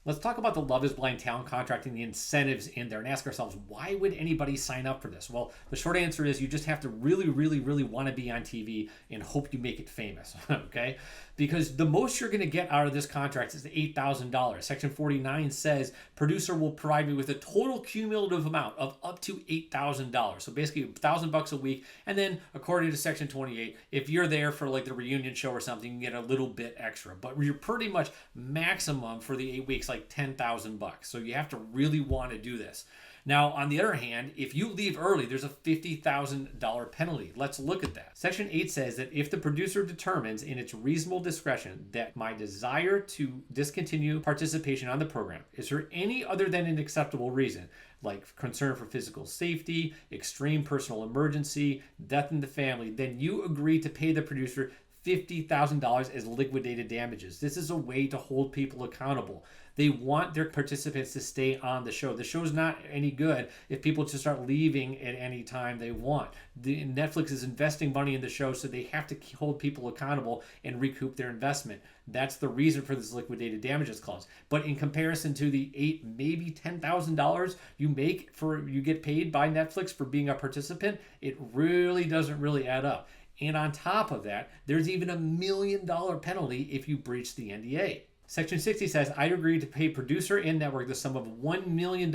Let's talk about the Love is Blind talent contracting, the incentives in there, and ask ourselves, why would anybody sign up for this? Well, the short answer is you just have to really, really, really want to be on TV and hope you make it famous, okay? Because the most you're going to get out of this contract is $8,000. Section 49 says producer will provide me with a total cumulative amount of up to $8,000. So basically $1,000 a week. And then according to Section 28, if you're there for like the reunion show or something, you get a little bit extra. But you're pretty much maximum for the 8 weeks, like $10,000. So you have to really want to do this. Now, on the other hand, if you leave early, there's a $50,000 penalty. Let's look at that. Section 8 says that if the producer determines in its reasonable discretion that my desire to discontinue participation on the program is for any other than an acceptable reason, like concern for physical safety, extreme personal emergency, death in the family, then you agree to pay the producer $50,000 as liquidated damages. This is a way to hold people accountable. They want their participants to stay on the show. The show's not any good if people just start leaving at any time they want. Netflix is investing money in the show, so they have to hold people accountable and recoup their investment. That's the reason for this liquidated damages clause. But in comparison to the maybe $10,000 you get paid by Netflix for being a participant, it really doesn't really add up. And on top of that, there's even a $1 million penalty if you breach the NDA. Section 60 says, I agree to pay producer and network the sum of $1 million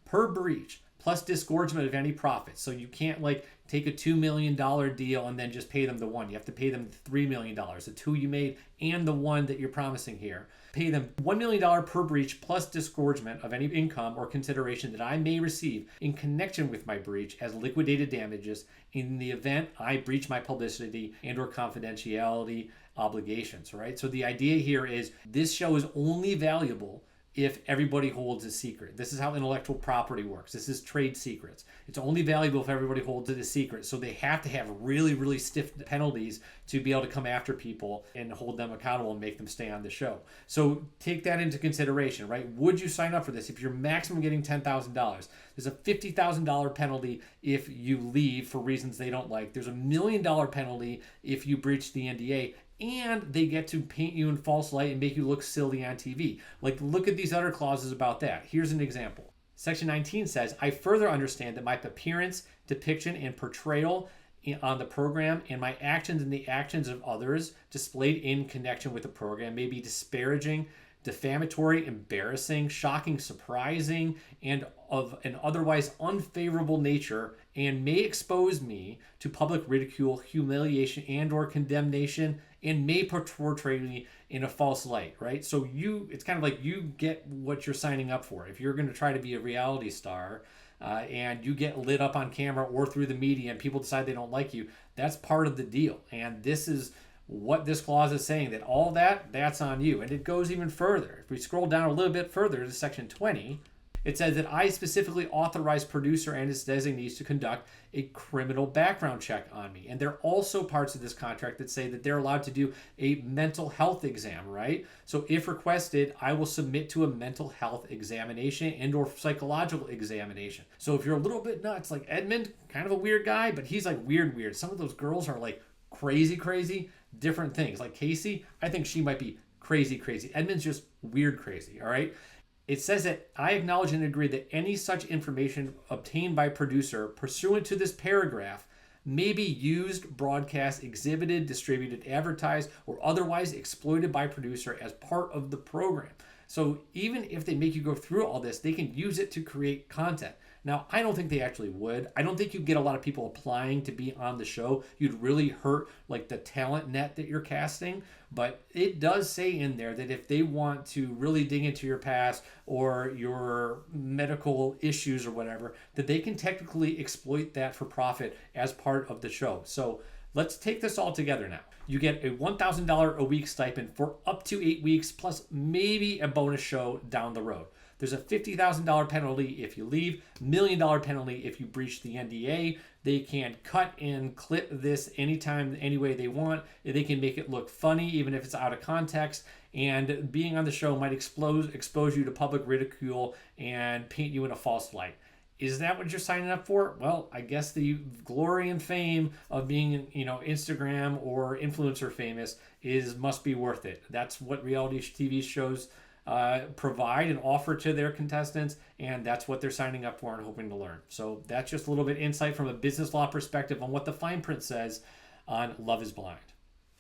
per breach, plus disgorgement of any profits. So you can't like take a $2 million deal and then just pay them the one. You have to pay them $3 million, the two you made and the one that you're promising here. Pay them $1 million per breach plus disgorgement of any income or consideration that I may receive in connection with my breach as liquidated damages in the event I breach my publicity and or confidentiality obligations, right? So the idea here is this show is only valuable if everybody holds a secret. This is how intellectual property works. This is trade secrets. It's only valuable if everybody holds it a secret. So they have to have really, really stiff penalties to be able to come after people and hold them accountable and make them stay on the show. So take that into consideration, right? Would you sign up for this? If you're maximum getting $10,000, there's a $50,000 penalty if you leave for reasons they don't like. There's a $1 million penalty if you breach the NDA. And they get to paint you in false light and make you look silly on TV. Like, look at these other clauses about that. Here's an example. Section 19 says, I further understand that my appearance, depiction, and portrayal on the program and my actions and the actions of others displayed in connection with the program may be disparaging, defamatory, embarrassing, shocking, surprising, and of an otherwise unfavorable nature, and may expose me to public ridicule, humiliation, and or condemnation, and may portray me in a false light, right? So it's kind of like you get what you're signing up for. If you're going to try to be a reality star and you get lit up on camera or through the media and people decide they don't like you, that's part of the deal. And this is what this clause is saying, that all that's on you. And it goes even further. If we scroll down a little bit further to section 20, it says that I specifically authorize producer and his designees to conduct a criminal background check on me. And there are also parts of this contract that say that they're allowed to do a mental health exam, right? So if requested, I will submit to a mental health examination and or psychological examination. So if you're a little bit nuts, like Edmund, kind of a weird guy, but he's like weird. Some of those girls are like crazy, different things. Like Casey, I think she might be crazy. Edmund's just weird crazy, all right? It says that I acknowledge and agree that any such information obtained by producer pursuant to this paragraph may be used, broadcast, exhibited, distributed, advertised, or otherwise exploited by producer as part of the program. So even if they make you go through all this, they can use it to create content. Now, I don't think they actually would. I don't think you'd get a lot of people applying to be on the show. You'd really hurt like the talent net that you're casting. But it does say in there that if they want to really dig into your past or your medical issues or whatever, that they can technically exploit that for profit as part of the show. So let's take this all together now. You get a $1,000 a week stipend for up to 8 weeks, plus maybe a bonus show down the road. There's a $50,000 penalty if you leave, $1 million penalty if you breach the NDA. They can cut and clip this anytime, any way they want. They can make it look funny, even if it's out of context. And being on the show might expose you to public ridicule and paint you in a false light. Is that what you're signing up for? Well, I guess the glory and fame of being, Instagram or influencer famous must be worth it. That's what reality TV shows provide and offer to their contestants, and that's what they're signing up for and hoping to learn. So that's just a little bit insight from a business law perspective on what the fine print says on Love is Blind.